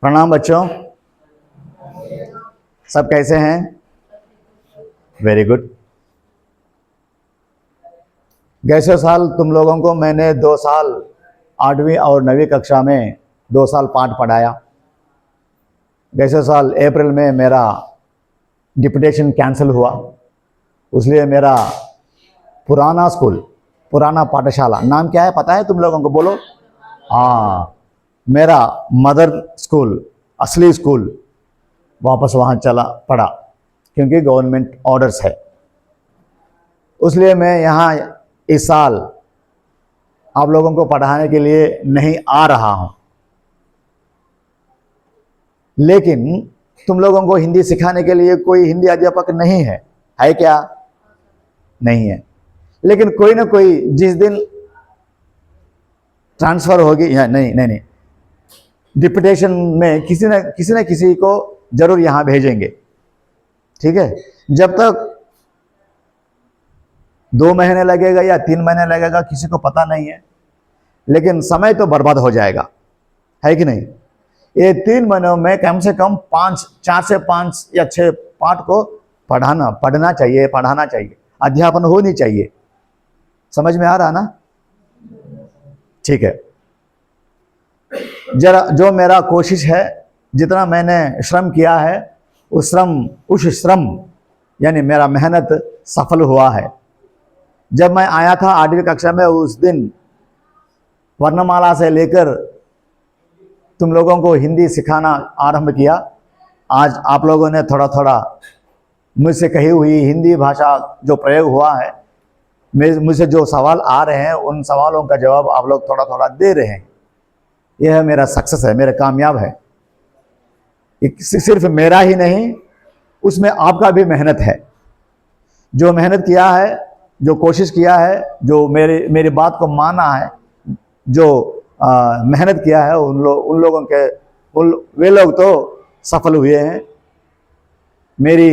प्रणाम बच्चों, सब कैसे हैं? Very good. गैसे साल तुम लोगों को मैंने 2 साल 8वीं और 9वीं कक्षा में 2 साल पाठ पढ़ाया। गैसे साल अप्रैल में मेरा डिप्यूटेशन कैंसिल हुआ, इसलिए मेरा पुराना स्कूल, पुराना पाठशाला, नाम क्या है पता है तुम लोगों को? बोलो। हाँ, मेरा मदर स्कूल, असली स्कूल वापस वहाँ चला पड़ा क्योंकि गवर्नमेंट ऑर्डर्स है। इसलिए मैं यहाँ इस साल आप लोगों को पढ़ाने के लिए नहीं आ रहा हूँ, लेकिन तुम लोगों को हिंदी सिखाने के लिए कोई हिंदी अध्यापक नहीं है, है क्या? नहीं है। लेकिन कोई ना कोई जिस दिन ट्रांसफर होगी, नहीं, डिप्यूटेशन में किसी न किसी को जरूर यहाँ भेजेंगे, ठीक है? जब तक 2 महीने लगेगा या 3 महीने लगेगा किसी को पता नहीं है, लेकिन समय तो बर्बाद हो जाएगा, है कि नहीं? ये 3 महीनों में कम से कम 4 से 5 या 6 पाठ को पढ़ना चाहिए, अध्यापन होनी चाहिए। समझ में आ रहा ना? ठीक है। जरा जो मेरा कोशिश है, जितना मैंने श्रम किया है, उस श्रम यानी मेरा मेहनत सफल हुआ है। जब मैं आया था 8वीं कक्षा में, उस दिन वर्णमाला से लेकर तुम लोगों को हिंदी सिखाना आरंभ किया। आज आप लोगों ने थोड़ा थोड़ा मुझसे कही हुई हिंदी भाषा जो प्रयोग हुआ है, मुझसे जो सवाल आ रहे हैं, उन सवालों का जवाब आप लोग थोड़ा थोड़ा दे रहे हैं। यह मेरा सक्सेस है, मेरा कामयाब है। सिर्फ मेरा ही नहीं, उसमें आपका भी मेहनत है। जो मेहनत किया है, जो कोशिश किया है, जो मेरी बात को माना है, जो मेहनत किया है, उन लोगों के वे लोग तो सफल हुए हैं। मेरी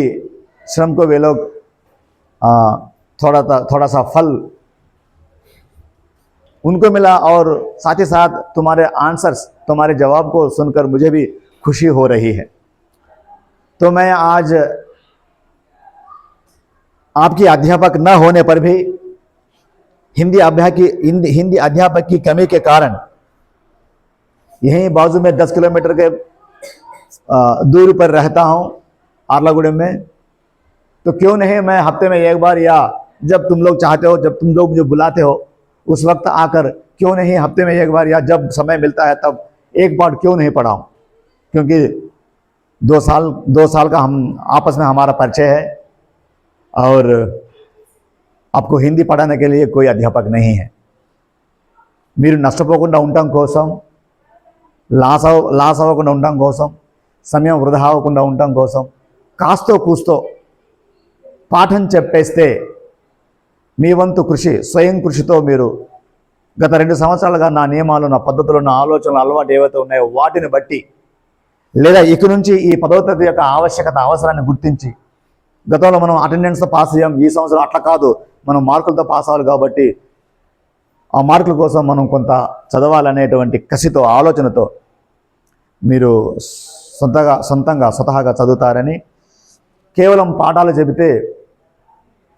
श्रम को वे लोग थोड़ा सा फल उनको मिला, और साथ ही साथ तुम्हारे आंसर्स, तुम्हारे जवाब को सुनकर मुझे भी खुशी हो रही है। तो मैं आज आपकी अध्यापक न होने पर भी हिंदी अध्यापक की कमी के कारण यहीं बाजू में 10 किलोमीटर के दूरी पर रहता हूं, आर्लागुड़म में। तो क्यों नहीं मैं हफ्ते में एक बार, या जब तुम लोग चाहते हो, जब तुम लोग मुझे बुलाते हो, उस वक्त आकर क्यों नहीं हफ्ते में एक बार, या जब समय मिलता है तब एक बार क्यों नहीं पढ़ाऊं? क्योंकि 2 साल का हम आपस में हमारा परिचय है, और आपको हिंदी पढ़ाने के लिए कोई अध्यापक नहीं है। మీరు నష్టపోకుండా ఉండటం కోసం, లాస్ అవ్వకుండా ఉండటం కోసం, సమయం వృధా అవ్వకుండా ఉండటం కోసం కాస్తో కూస్తో పాఠం చెప్పేస్తే మీ వంతు కృషి, స్వయం కృషితో మీరు గత 2 సంవత్సరాలుగా నా నియమాలు, నా పద్ధతులు, నా ఆలోచనలు, అలవాటు ఏవైతే ఉన్నాయో వాటిని బట్టి, లేదా ఇక నుంచి ఈ 10వ తరగతి యొక్క ఆవశ్యకత, అవసరాన్ని గుర్తించి, గతంలో మనం అటెండెన్స్తో పాస్ అయ్యాం, ఈ సంవత్సరం అట్లా కాదు, మనం మార్కులతో పాస్ అవ్వాలి, కాబట్టి ఆ మార్కుల కోసం మనం కొంత చదవాలనేటువంటి కసితో, ఆలోచనతో మీరు స్వతహాగా చదువుతారని, కేవలం పాఠాలు చెబితే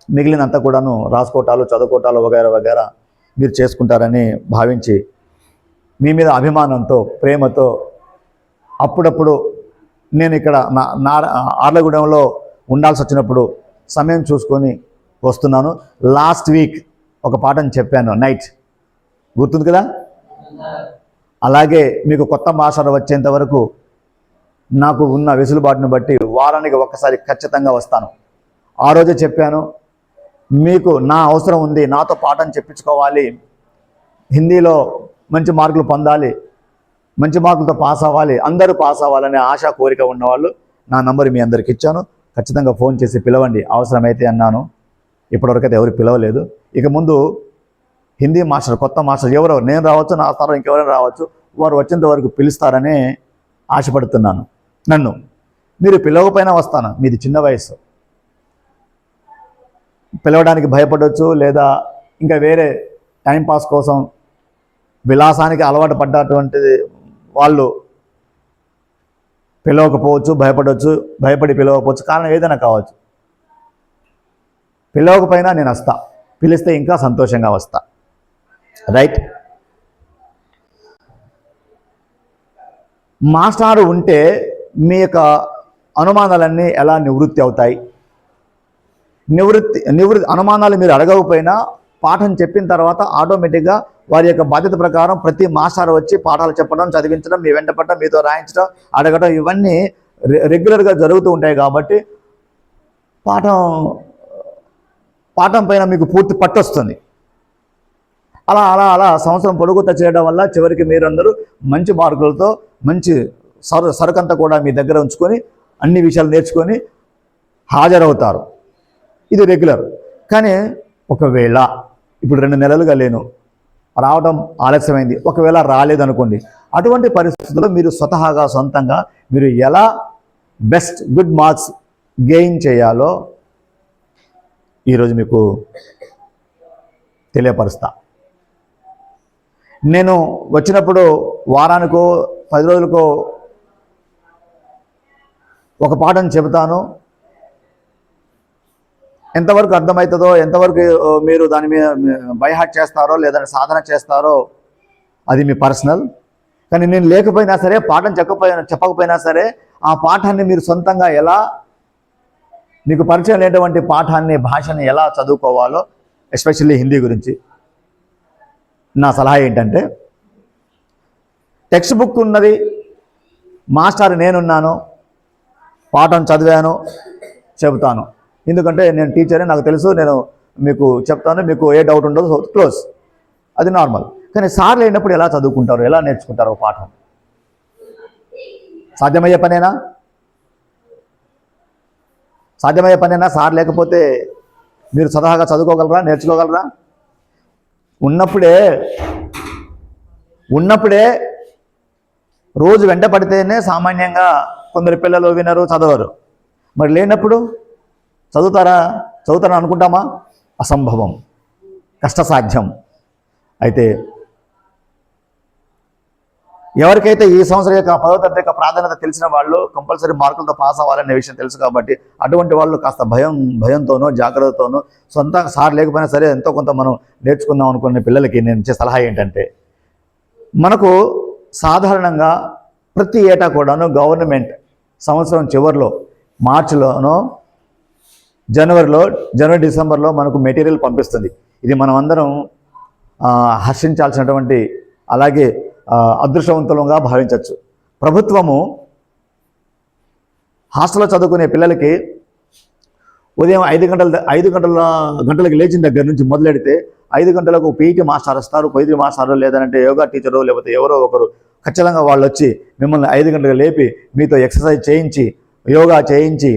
మిగిలినంతా కూడాను రాసుకోవటాలు, చదువుకోవటాలు వగైరా మీరు చేసుకుంటారని భావించి, మీ మీద అభిమానంతో, ప్రేమతో అప్పుడప్పుడు నేను ఇక్కడ ఆర్లగూడెంలో ఉండాల్సి వచ్చినప్పుడు సమయం చూసుకొని వస్తున్నాను. లాస్ట్ వీక్ ఒక పాఠం చెప్పాను, నైట్, గుర్తుంది కదా? అలాగే మీకు కొత్త భాషలు వచ్చేంత వరకు నాకు ఉన్న వెసులుబాటును బట్టి వారానికి ఒక్కసారి ఖచ్చితంగా వస్తాను. ఆ రోజే చెప్పాను, మీకు నా అవసరం ఉంది, నాతో పాఠం చెప్పించుకోవాలి, హిందీలో మంచి మార్కులు పొందాలి, మంచి మార్కులతో పాస్ అవ్వాలి, అందరూ పాస్ అవ్వాలనే ఆశ, కోరిక ఉన్నవాళ్ళు నా నంబర్ మీ అందరికి ఇచ్చాను. ఖచ్చితంగా ఫోన్ చేసి పిలవండి అవసరమైతే అన్నాను. ఇప్పటివరకైతే ఎవరు పిలవలేదు. ఇక ముందు హిందీ మాస్టర్, కొత్త మాస్టర్ ఎవరో, నేను రావచ్చు, నా స్థానం ఇంకెవరైనా రావచ్చు, వారు వచ్చేంత వరకు పిలుస్తారని ఆశపడుతున్నాను. నన్ను మీరు పిలవకపోయినా వస్తాను, మీది చిన్న వయసు, పిలవడానికి భయపడవచ్చు, లేదా ఇంకా వేరే టైంపాస్ కోసం విలాసానికి అలవాటు పడ్డటువంటి వాళ్ళు పిలవకపోవచ్చు, భయపడి పిలవకపోవచ్చు, కారణం ఏదైనా కావచ్చు. పిలవకపోయినా నేను వస్తా, పిలిస్తే ఇంకా సంతోషంగా వస్తా. రైట్. మాస్టారు ఉంటే మీ యొక్క అనుమానాలన్నీ ఎలా నివృత్తి అవుతాయి? నివృత్తి అనుమానాలు మీరు అడగకపోయినా పాఠం చెప్పిన తర్వాత ఆటోమేటిక్గా వారి యొక్క బాధ్యత ప్రకారం ప్రతి మాస్టర్ వచ్చి పాఠాలు చెప్పడం, చదివించడం, మీ వెంట పడడం, మీతో రాయించడం, అడగడం, ఇవన్నీ రెగ్యులర్గా జరుగుతూ ఉంటాయి. కాబట్టి పాఠం పైన మీకు పూర్తి పట్టు వస్తుంది. అలా అలా అలా సంవత్సరం పొడుగుతా చేయడం వల్ల చివరికి మీరందరూ మంచి మార్కులతో మంచి సరుకంతా కూడా మీ దగ్గర ఉంచుకొని అన్ని విషయాలు నేర్చుకొని హాజరవుతారు. ఇది రెగ్యులర్. కానీ ఒకవేళ ఇప్పుడు 2 నెలలుగా లేను, రావడం ఆలస్యమైంది, ఒకవేళ రాలేదనుకోండి, అటువంటి పరిస్థితుల్లో మీరు స్వతహాగా సొంతంగా మీరు ఎలా బెస్ట్ గుడ్ మార్క్స్ గెయిన్ చేయాలో ఈరోజు మీకు తెలియపరుస్తా. నేను వచ్చినప్పుడు వారానికో 10 రోజులకో ఒక పాఠం చెబుతాను. ఎంతవరకు అర్థమవుతుందో, ఎంతవరకు మీరు దాని మీద బైహార్ట్ చేస్తారో లేదంటే సాధన చేస్తారో అది మీ పర్సనల్. కానీ నేను లేకపోయినా సరే, పాఠం చెప్పకపోయినా సరే, ఆ పాఠాన్ని మీరు సొంతంగా ఎలా, మీకు పరిచయం లేనటువంటి పాఠాన్ని, భాషని ఎలా చదువుకోవాలో, ఎస్పెషల్లీ హిందీ గురించి నా సలహా ఏంటంటే, టెక్స్ట్ బుక్ ఉన్నది, మాస్టర్ నేనున్నాను, పాఠం చదివాను, చెబుతాను. ఎందుకంటే నేను టీచరే, నాకు తెలుసు, నేను మీకు చెప్తాను, మీకు ఏ డౌట్ ఉండదు, క్లోజ్, అది నార్మల్. కానీ సార్ లేనప్పుడు ఎలా చదువుకుంటారు, ఎలా నేర్చుకుంటారు ఒక పాఠం? సాధ్యమయ్యే పనేనా? సాధ్యమయ్యే పనేనా? సార్ లేకపోతే మీరు స్వతహాగా చదువుకోగలరా, నేర్చుకోగలరా? ఉన్నప్పుడే రోజు వెంట పడితేనే సామాన్యంగా కొందరు పిల్లలు వినరు, చదవరు. మరి లేనప్పుడు చదువుతారా అనుకుంటామా? అసంభవం, కష్టసాధ్యం. అయితే ఎవరికైతే ఈ సంవత్సరం యొక్క 10వ తరగతి యొక్క ప్రాధాన్యత తెలిసిన వాళ్ళు కంపల్సరీ మార్కులతో పాస్ అవ్వాలనే విషయం తెలుసు. కాబట్టి అటువంటి వాళ్ళు కాస్త భయంతోనో జాగ్రత్తతోనో సొంతంగా సార్ లేకపోయినా సరే ఎంతో కొంత మనం నేర్చుకుందాం అనుకునే పిల్లలకి నేను ఇచ్చే సలహా ఏంటంటే, మనకు సాధారణంగా ప్రతి ఏటా కూడాను గవర్నమెంట్ సంవత్సరం చివరిలో మార్చిలోనో జనవరి డిసెంబర్లో మనకు మెటీరియల్ పంపిస్తుంది. ఇది మనం అందరం హర్షించాల్సినటువంటి, అలాగే అదృష్టవంతులంగా భావించవచ్చు. ప్రభుత్వము హాస్టల్లో చదువుకునే పిల్లలకి ఉదయం 5 గంటలకు లేచిన దగ్గర నుంచి మొదలెడితే 5 గంటలకు పీఈటీ మాస్టర్ వస్తారు, పీఈటీ మాస్టర్ లేదంటే యోగా టీచరు లేకపోతే ఎవరో ఒకరు ఖచ్చితంగా వాళ్ళు వచ్చి మిమ్మల్ని 5 గంటలకు లేపి మీతో ఎక్సర్సైజ్ చేయించి, యోగా చేయించి,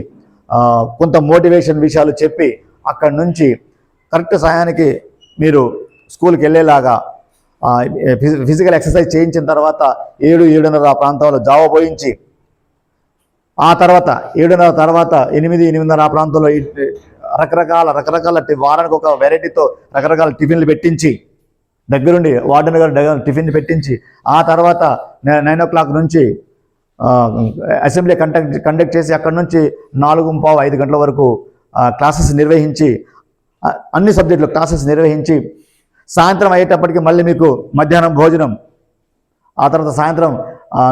కొంత మోటివేషన్ విషయాలు చెప్పి అక్కడి నుంచి కరెక్ట్ సమయానికి మీరు స్కూల్కి వెళ్ళేలాగా ఫిజికల్ ఎక్సర్సైజ్ చేయించిన తర్వాత 7-7:30 ఆ ప్రాంతంలో జావ పోయించి, ఆ తర్వాత 7:30 తర్వాత 8-8:30 ఆ ప్రాంతంలో రకరకాల వారానికి ఒక వెరైటీతో రకరకాల టిఫిన్లు పెట్టించి, దగ్గరుండి వార్డెన్ గారు టిఫిన్ పెట్టించి, ఆ తర్వాత 9 o'clock నుంచి అసెంబ్లీ కండక్ట్ చేసి అక్కడి నుంచి 4:15-5 గంటల వరకు క్లాసెస్ నిర్వహించి, అన్ని సబ్జెక్టులు క్లాసెస్ నిర్వహించి, సాయంత్రం అయ్యేటప్పటికి మళ్ళీ మీకు మధ్యాహ్నం భోజనం, ఆ తర్వాత సాయంత్రం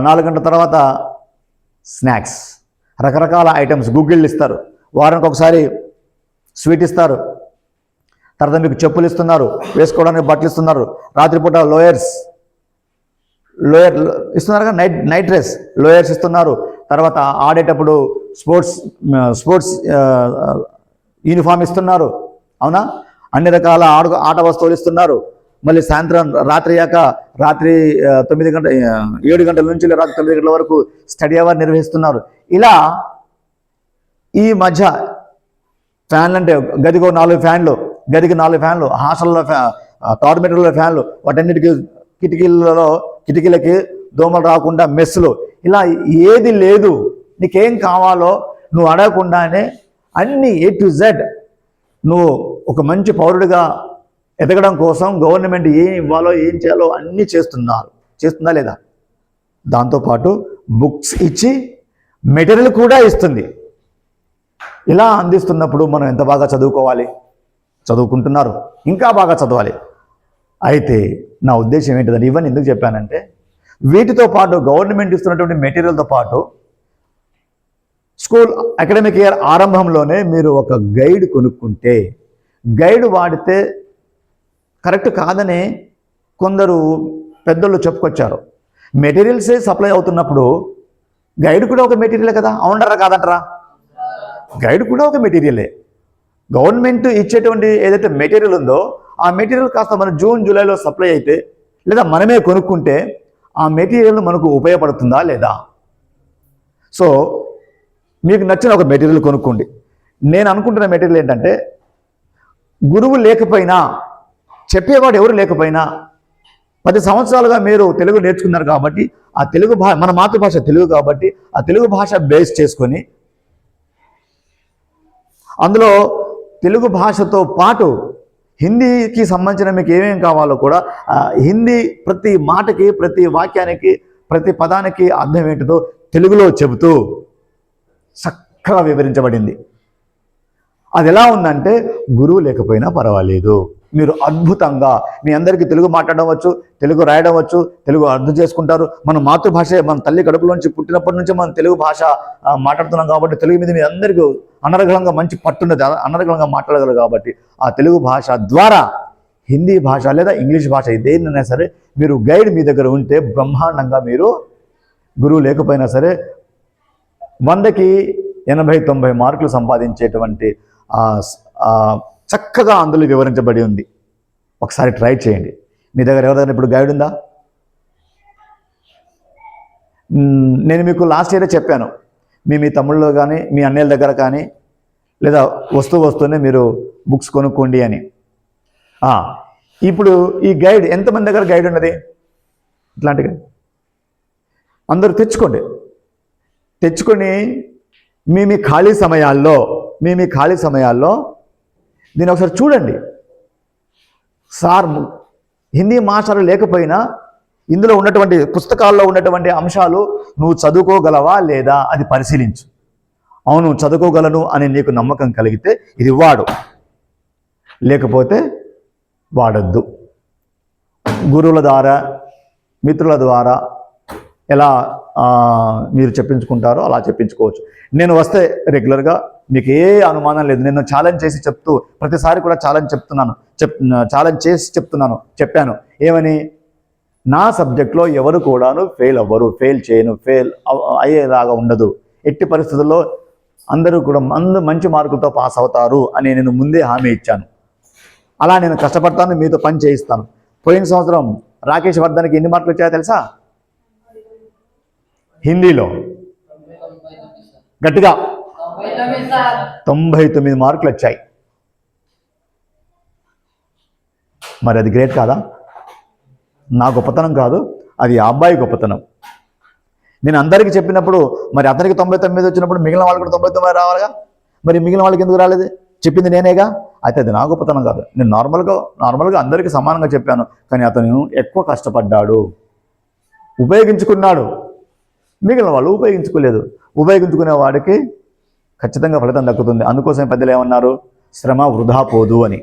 4 గంటల తర్వాత స్నాక్స్, రకరకాల ఐటమ్స్, గుగ్గిళ్ళు ఇస్తారు, వారానికి ఒకసారి స్వీట్ ఇస్తారు, తర్వాత మీకు చెప్పులు ఇస్తున్నారు, వేసుకోవడానికి బట్టలు ఇస్తున్నారు, రాత్రిపూట లోయర్ ఇస్తున్నారు కదా, నైట్ డ్రెస్ లోయర్స్ ఇస్తున్నారు, తర్వాత ఆడేటప్పుడు స్పోర్ట్స్ యూనిఫామ్ ఇస్తున్నారు. అవునా? అన్ని రకాల ఆట వస్తువులు ఇస్తున్నారు. మళ్ళీ సాయంత్రం రాత్రి 7 గంటల నుంచి రాత్రి 9 గంటల వరకు స్టడీ అవర్ నిర్వహిస్తున్నారు. ఇలా ఈ మధ్య ఫ్యాన్లు అంటే గదికి 4 ఫ్యాన్లు, హాస్టల్లో డార్మిటరీలో ఫ్యాన్లు, వాటన్నిటికీ కిటికీలకి దోమలు రాకుండా మెస్సులు, ఇలా ఏది లేదు. నీకేం కావాలో నువ్వు అడగకుండానే అన్ని A to Z నువ్వు ఒక మంచి పౌరుడిగా ఎదగడం కోసం గవర్నమెంట్ ఏం ఇవ్వాలో ఏం చేయాలో అన్నీ చేస్తుందా లేదా? దాంతోపాటు బుక్స్ ఇచ్చి మెటీరియల్ కూడా ఇస్తుంది. ఇలా అందిస్తున్నప్పుడు మనం ఎంత బాగా చదువుకోవాలి? చదువుకుంటున్నారు, ఇంకా బాగా చదవాలి. అయితే నా ఉద్దేశం ఏంటిదంటే, ఇవన్నీ ఎందుకు చెప్పానంటే, వీటితో పాటు గవర్నమెంట్ ఇస్తున్నటువంటి మెటీరియల్తో పాటు స్కూల్ అకాడమిక్ ఇయర్ ఆరంభంలోనే మీరు ఒక గైడ్ కొనుక్కుంటే, గైడ్ వాడితే కరెక్ట్ కాదని కొందరు పెద్దోళ్ళు చెప్పుకొచ్చారు. మెటీరియల్సే సప్లై అవుతున్నప్పుడు గైడ్ కూడా ఒక మెటీరియలే కదా, అవునరా కాదంటారా? గైడ్ కూడా ఒక మెటీరియలే. గవర్నమెంట్ ఇచ్చేటువంటి ఏదైతే మెటీరియల్ ఉందో ఆ మెటీరియల్ కాస్త మన జూన్ జూలైలో సప్లై అయితే, లేదా మనమే కొనుక్కుంటే ఆ మెటీరియల్ మనకు ఉపయోగపడుతుందా లేదా? సో మీకు నచ్చిన ఒక మెటీరియల్ కొనుక్కోండి. నేను అనుకుంటున్న మెటీరియల్ ఏంటంటే, గురువు లేకపోయినా, చెప్పేవాడు ఎవరు లేకపోయినా, 10 సంవత్సరాలుగా మీరు తెలుగు నేర్చుకున్నారు కాబట్టి, ఆ తెలుగు మన మాతృభాష తెలుగు కాబట్టి ఆ తెలుగు భాష బేస్ చేసుకొని, అందులో తెలుగు భాషతో పాటు హిందీకి సంబంధించిన మీకు ఏమేమి కావాలో కూడా హిందీ ప్రతి మాటకి, ప్రతి వాక్యానికి, ప్రతి పదానికి అర్థం ఏంటిదో తెలుగులో చెబుతూ చక్కగా వివరించబడింది. అది ఎలా ఉందంటే, గురువు లేకపోయినా పర్వాలేదు, మీరు అద్భుతంగా మీ అందరికీ తెలుగు మాట్లాడడం వచ్చు, తెలుగు రాయడం వచ్చు, తెలుగు అర్థం చేసుకుంటారు. మన మాతృభాష, మన తల్లి కడుపులోంచి పుట్టినప్పటి నుంచి మనం తెలుగు భాష మాట్లాడుతున్నాం కాబట్టి తెలుగు మీద మీ అందరికీ అనర్గళంగా మంచి పట్టున్నది, అనర్గళంగా మాట్లాడగలరు. కాబట్టి ఆ తెలుగు భాష ద్వారా హిందీ భాష లేదా ఇంగ్లీష్ భాష దేన్నైనా సరే మీరు గైడ్ మీ దగ్గర ఉంటే బ్రహ్మాండంగా మీరు, గురువు లేకపోయినా సరే 100కి 80-90 మార్కులు సంపాదించేటువంటి చక్కగా అందులో వివరించబడి ఉంది. ఒకసారి ట్రై చేయండి. మీ దగ్గర ఎవరైనా ఇప్పుడు గైడ్ ఉందా? నేను మీకు లాస్ట్ ఇయరే చెప్పాను, మీ తమ్ముళ్ళు కానీ మీ అన్నయ్యల దగ్గర కానీ, లేదా వస్తూనే మీరు బుక్స్ కొనుక్కోండి అని. ఇప్పుడు ఈ గైడ్ ఎంతమంది దగ్గర గైడ్ ఉన్నది? ఇట్లాంటి అందరూ తెచ్చుకొని మీ ఖాళీ సమయాల్లో దీన్ని ఒకసారి చూడండి. సార్ హిందీ మాస్టర్ లేకపోయినా ఇందులో ఉన్నటువంటి పుస్తకాల్లో ఉన్నటువంటి అంశాలు నువ్వు చదువుకోగలవా లేదా అది పరిశీలించు. అవును చదువుకోగలను అని నీకు నమ్మకం కలిగితే ఇది వాడు, లేకపోతే వాడద్దు. గురువుల ద్వారా, మిత్రుల ద్వారా ఎలా మీరు చెప్పించుకుంటారో అలా చెప్పించుకోవచ్చు. నేను వస్తే రెగ్యులర్గా మీకు ఏ అనుమానం లేదు. నేను ఛాలెంజ్ చేసి ప్రతిసారి కూడా ఛాలెంజ్ చేసి చెప్పాను ఏమని, నా సబ్జెక్ట్లో ఎవరు కూడాను ఫెయిల్ అయ్యేలాగా ఉండదు. ఎట్టి పరిస్థితుల్లో అందరూ కూడా మంచి మార్కులతో పాస్ అవుతారు అని నేను ముందే హామీ ఇచ్చాను. అలా నేను కష్టపడతాను, మీతో పని చేయిస్తాను. పోయిన సంవత్సరం రాకేష్ వర్ధన్కి ఎన్ని మార్కులు వచ్చాయో తెలుసా? హిందీలో గట్టిగా 99 మార్కులు వచ్చాయి. మరి అది గ్రేట్ కాదా? నా గొప్పతనం కాదు, అది ఆ అబ్బాయి గొప్పతనం. నేను అందరికీ చెప్పినప్పుడు మరి అతనికి 99 వచ్చినప్పుడు మిగిలిన వాళ్ళకి కూడా 99 రావాలిగా. మరి మిగిలిన వాళ్ళకి ఎందుకు రాలేదు? చెప్పింది నేనేగా. అయితే అది నా గొప్పతనం కాదు. నేను నార్మల్గా అందరికీ సమానంగా చెప్పాను. కానీ అతను ఎక్కువ కష్టపడ్డాడు, ఉపయోగించుకున్నాడు. మిగిలిన వాళ్ళు ఉపయోగించుకోలేదు. ఉపయోగించుకునే వాడికి ఖచ్చితంగా ఫలితం దక్కుతుంది. అందుకోసం పెద్దలు ఏమన్నారు, శ్రమ వృధా పోదు అని.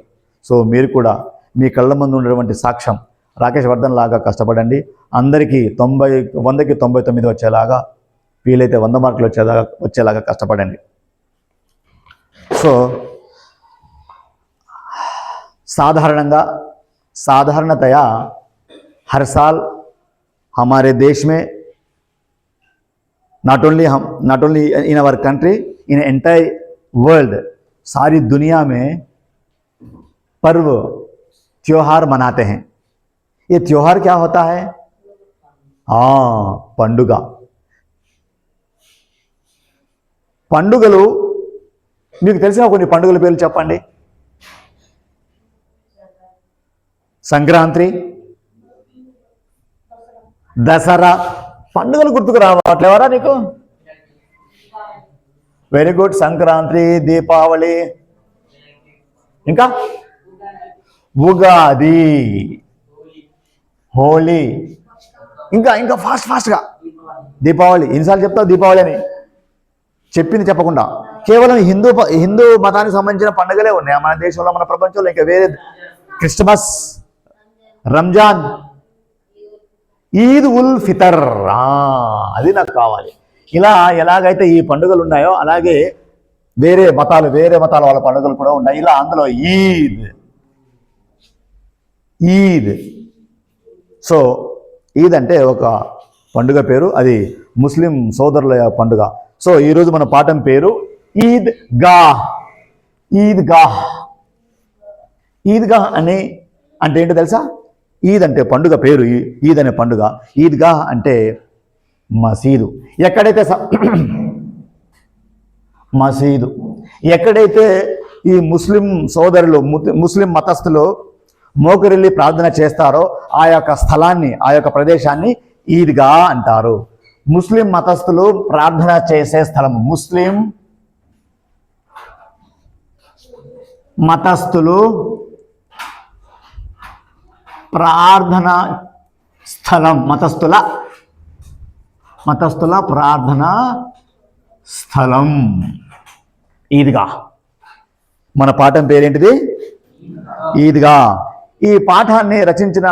సో మీరు కూడా మీ కళ్ళ ముందు ఉన్నటువంటి సాక్ష్యం రాకేష్ వర్ధన్ లాగా కష్టపడండి. అందరికీ 100కి 99 వచ్చేలాగా, వీలైతే 100 మార్కులు వచ్చేలాగా కష్టపడండి. సో साधारणतया हर साल हमारे देश में not only in our country, in entire world, सारी दुनिया में पर्व त्योहार मनाते हैं. ये त्योहार क्या होता है? పండుగలు మీకు తెలిసిన కొన్ని పండుగల పేర్లు చెప్పండి. సంక్రాంతి, దసరా. పండుగలు గుర్తుకు రావట్లేవరా నీకు? Very good. సంక్రాంతి, దీపావళి, ఇంకా ఉగాది, హోలీ, ఇంకా ఫాస్ట్గా దీపావళి. ఎన్నిసార్లు చెప్తావు దీపావళి అని? చెప్పింది చెప్పకుండా కేవలం హిందూ మతానికి సంబంధించిన పండుగలే ఉన్నాయి మన దేశంలో, మన ప్రపంచంలో. ఇంకా వేరే క్రిస్మస్, రంజాన్, ఈద్ ఉల్ ఫితర్, అది నాకు కావాలి. ఇలా ఎలాగైతే ఈ పండుగలు ఉన్నాయో అలాగే వేరే మతాల వాళ్ళ పండుగలు కూడా ఉన్నాయి. ఇలా అందులో ఈద్. సో ఈద్ అంటే ఒక పండుగ పేరు, అది ముస్లిం సోదరుల పండుగ. సో ఈరోజు మన పాఠం పేరు ఈద్గాహ్. ఈద్గాహ్ అంటే ఏంటో తెలుసా? ఈద్ అంటే పండుగ పేరు, ఈద్ అనే పండుగ. ఈద్గాహ్ అంటే మసీదు. మసీదు ఎక్కడైతే ఈ ముస్లిం సోదరులు, ముస్లిం మతస్థులు మోకరిల్లి ప్రార్థన చేస్తారో ఆ యొక్క స్థలాన్ని, ఆ యొక్క ప్రదేశాన్ని ఈద్గా అంటారు. ముస్లిం మతస్థులు ప్రార్థన చేసే స్థలం, ముస్లిం మతస్థులు ప్రార్థన స్థలం, మతస్థుల ప్రార్థన స్థలం ఈద్గా. మన పాఠం పేరేంటిది? ఈద్గా. ఈ పాఠాన్ని రచించిన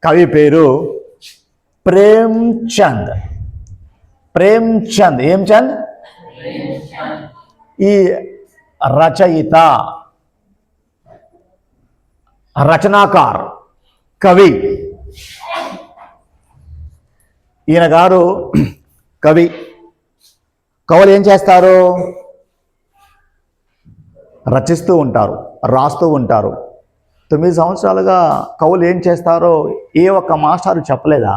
కవి పేరు ప్రేమ్చంద్. ఏం చంద్? ఈ రచయిత, రచనాకార్, కవి. ఈయన గారు కవులు ఏం చేస్తారు? రచిస్తూ ఉంటారు, రాస్తూ ఉంటారు. 9 సంవత్సరాలుగా కవులు ఏం చేస్తారో ఏ ఒక్క మాస్టారు చెప్పలేదా?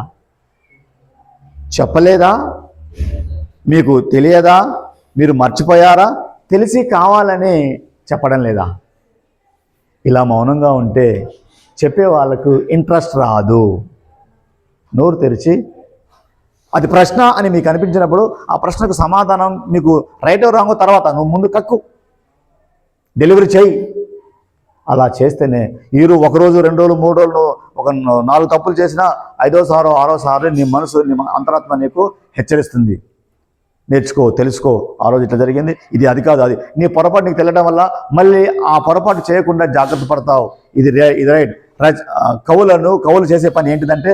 మీకు తెలియదా? మీరు మర్చిపోయారా? తెలిసి కావాలని చెప్పడం లేదా? ఇలా మౌనంగా ఉంటే చెప్పే వాళ్ళకు ఇంట్రెస్ట్ రాదు. నోరు తెరిచి అది ప్రశ్న అని మీకు అనిపించినప్పుడు ఆ ప్రశ్నకు సమాధానం మీకు రైటో రాంగో తర్వాత నువ్వు ముందు కక్కు, డెలివరీ చేయి. అలా చేస్తేనే ఒక రోజు, 2 రోజులు, 3 రోజులు ఒక 4 తప్పులు చేసినా 5వ సారో 6వ సారో నీ మనసు, నీ అంతరాత్మ నీకు హెచ్చరిస్తుంది. నేర్చుకో, తెలుసుకో, ఆ రోజు ఇట్లా జరిగింది, అది కాదు, అది నీ పొరపాటు నీకు తెలియడం వల్ల మళ్ళీ ఆ పొరపాటు చేయకుండా జాగ్రత్త పడతావు. ఇది రైట్. కవులు చేసే పని ఏంటిదంటే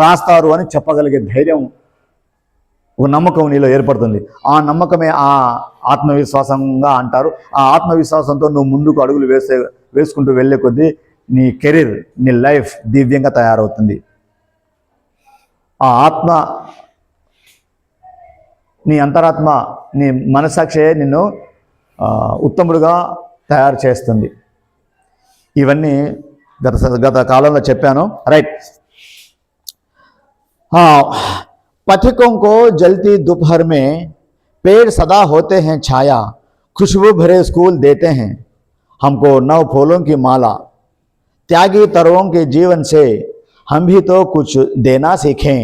రాస్తారు అని చెప్పగలిగే ధైర్యం, ఒక నమ్మకం నీలో ఏర్పడుతుంది. ఆ నమ్మకమే ఆ ఆత్మవిశ్వాసంగా అంటారు. ఆ ఆత్మవిశ్వాసంతో నువ్వు ముందుకు అడుగులు వేసుకుంటూ వెళ్ళే కొద్దీ నీ కెరీర్, నీ లైఫ్ దివ్యంగా తయారవుతుంది. ఆ ఆత్మ, నీ అంతరాత్మ, నీ మనస్సాక్షే నిన్ను ఉత్తముడుగా తయారు చేస్తుంది. ఇవన్నీ గత కాలంలో చెప్పాను. రైట్. पथिकों को जलती दोपहर में पेड़ सदा होते हैं छाया, खुशबू भरे स्कूल देते हैं हमको नव फूलों की माला, त्यागी तरुओं के जीवन से हम भी तो कुछ देना सीखें.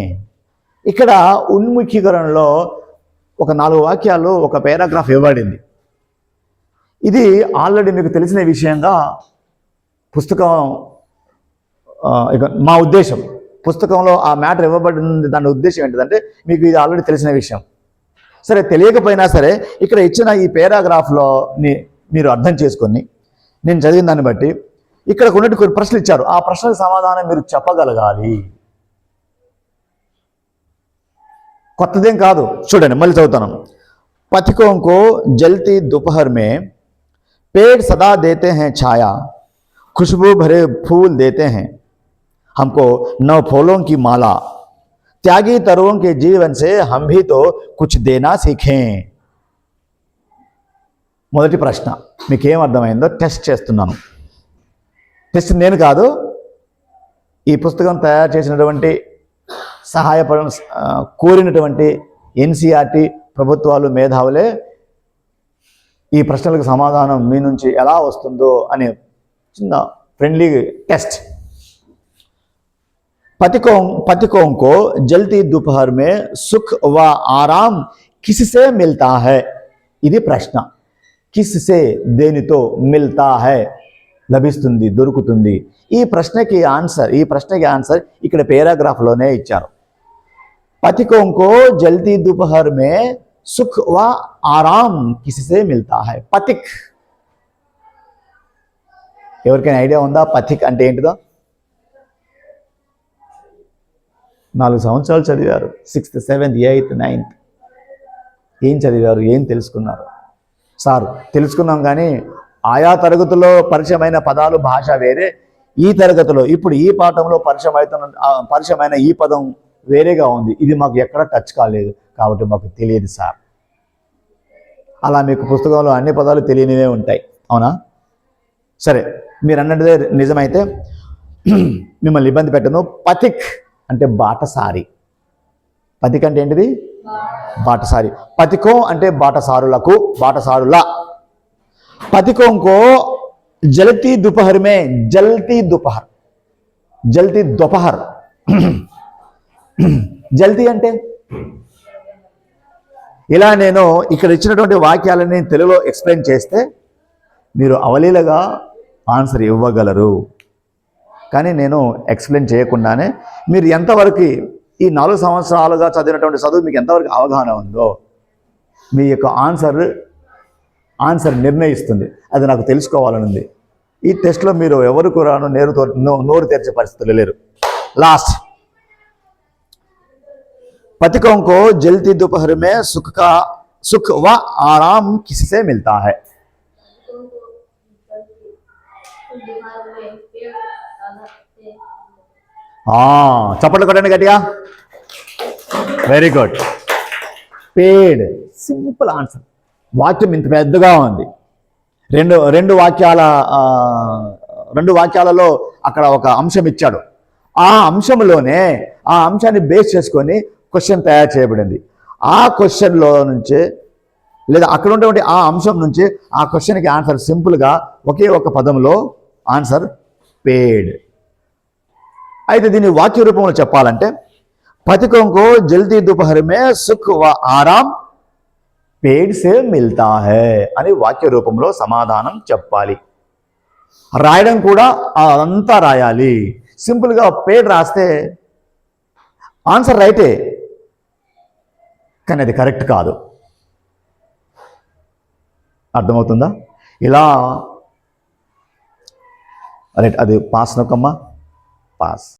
ఇక్కడ ఉన్ముఖీకరణలో ఒక 4 వాక్యాలు, ఒక పారాగ్రాఫ్ ఇవ్వబడింది. ఇది ఆల్రెడీ మీకు తెలిసిన విషయంగా పుస్తకం, మా ఉద్దేశం పుస్తకంలో ఆ మ్యాటర్ ఇవ్వబడింది. దాని ఉద్దేశం ఏంటిదంటే మీకు ఇది ఆల్రెడీ తెలిసిన విషయం. సరే, తెలియకపోయినా సరే ఇక్కడ ఇచ్చిన ఈ పారాగ్రాఫ్లో మీరు అర్థం చేసుకొని నేను చదివిన దాన్ని బట్టి ఇక్కడ కొన్ని ప్రశ్నలు ఇచ్చారు. ఆ ప్రశ్నలకు సమాధానం మీరు చెప్పగలగాలి. కొత్తదేం కాదు. చూడండి, మళ్ళీ చదువుతాను. पथिकों को जलती दोपहर में पेड़ सदा देते हैं छाया, खुशबू भरे फूल देते हैं हमको नव फूलों की माला, त्यागी तरुओं के जीवन से हम भी तो कुछ देना सीखें. మొదటి ప్రశ్న మీకేం అర్థమైందో టెస్ట్ చేస్తున్నాను. టెస్ట్ నేను కాదు, ఈ పుస్తకం తయారు చేసినటువంటి కోరినటువంటి ఎన్సీఆర్టీ ప్రభుత్వాలు, మేధావులే ఈ ప్రశ్నలకు సమాధానం మీ నుంచి ఎలా వస్తుందో అనే చిన్న ఫ్రెండ్లీ టెస్ట్. पथिकों को जलती दोपहर में सुख व आराम किससे मिलता है? ఇది ప్రశ్న. కిస్సే, దేనితో, మిల్తా హై, లభిస్తుంది, దొరుకుతుంది. ఈ ప్రశ్నకి ఆన్సర్ ఇక్కడ పారాగ్రాఫ్లోనే ఇచ్చారు. पथिकों को जलती दोपहर में सुख व आराम किससे मिलता है पथिक ఎవరికైనా ఐడియా ఉందా పథిక్ అంటే ఏంటిదో 4 సంవత్సరాలు చదివారు 6th 7th 8th 9th ఏం చదివారు ఏం తెలుసుకున్నారు సార్ తెలుసుకున్నాం కానీ ఆయా తరగతుల్లో పరిచయమైన పదాలు భాష వేరే ఈ తరగతిలో ఇప్పుడు ఈ పాఠంలో పరిచయమైన ఈ పదం వేరేగా ఉంది ఇది మాకు ఎక్కడ టచ్ కాలేదు కాబట్టి మాకు తెలియదు సార్ అలా మీకు పుస్తకంలో అన్ని పదాలు తెలియనివే ఉంటాయి అవునా సరే మీరు అన్నదే నిజమైతే మిమ్మల్ని ఇబ్బంది పెట్టను పథిక్ అంటే బాటసారి పథిక్ అంటే ఏంటిది బాటసారి పథికో అంటే బాటసారులకు బాటసారుల पथिकों को जलती दोपहर में जलती दोपहर జల్దీ అంటే ఇలా నేను ఇక్కడ ఇచ్చినటువంటి వాక్యాలని తెలుగులో ఎక్స్ప్లెయిన్ చేస్తే మీరు అవలీలగా ఆన్సర్ ఇవ్వగలరు కానీ నేను ఎక్స్ప్లెయిన్ చేయకుండానే మీరు ఎంతవరకు ఈ 4 సంవత్సరాలుగా చదివినటువంటి చదువు మీకు ఎంతవరకు అవగాహన ఉందో మీ యొక్క ఆన్సర్ నిర్ణయిస్తుంది అది నాకు తెలుసుకోవాలని ఉంది ఈ టెస్ట్లో మీరు ఎవరు కూడా నోరు తెరిచే పరిస్థితులు లేరు లాస్ట్ पथिकों को जलती दोपहर में सुख व आराम किससे मिलता है చప్పట్లు కొట్టండి గట్టిగా వెరీ గుడ్ పేడ్ సింపుల్ ఆన్సర్ వాక్యం ఇంత పెద్దగా ఉంది రెండు వాక్యాలలో అక్కడ ఒక అంశం ఇచ్చాడు ఆ అంశంలోనే ఆ అంశాన్ని బేస్ చేసుకొని క్వశ్చన్ తయారు చేయబడింది ఆ క్వశ్చన్లో నుంచే లేదా అక్కడ ఉన్నటువంటి ఆ అంశం నుంచి ఆ క్వశ్చన్కి ఆన్సర్ సింపుల్గా ఒకే ఒక పదంలో ఆన్సర్ పేడ్ అయితే దీన్ని వాక్య రూపంలో చెప్పాలంటే पथिकों को जल्दी दोपहर में सुख व आराम पेड़ से मिलता है అని వాక్య రూపంలో సమాధానం చెప్పాలి రాయడం కూడా అదంతా రాయాలి సింపుల్గా పేడ్ రాస్తే ఆన్సర్ రైటే కానీ అది కరెక్ట్ కాదు అర్థమవుతుందా ఇలా రైట్ అది పాస్ నొక్కమ్మా పాస్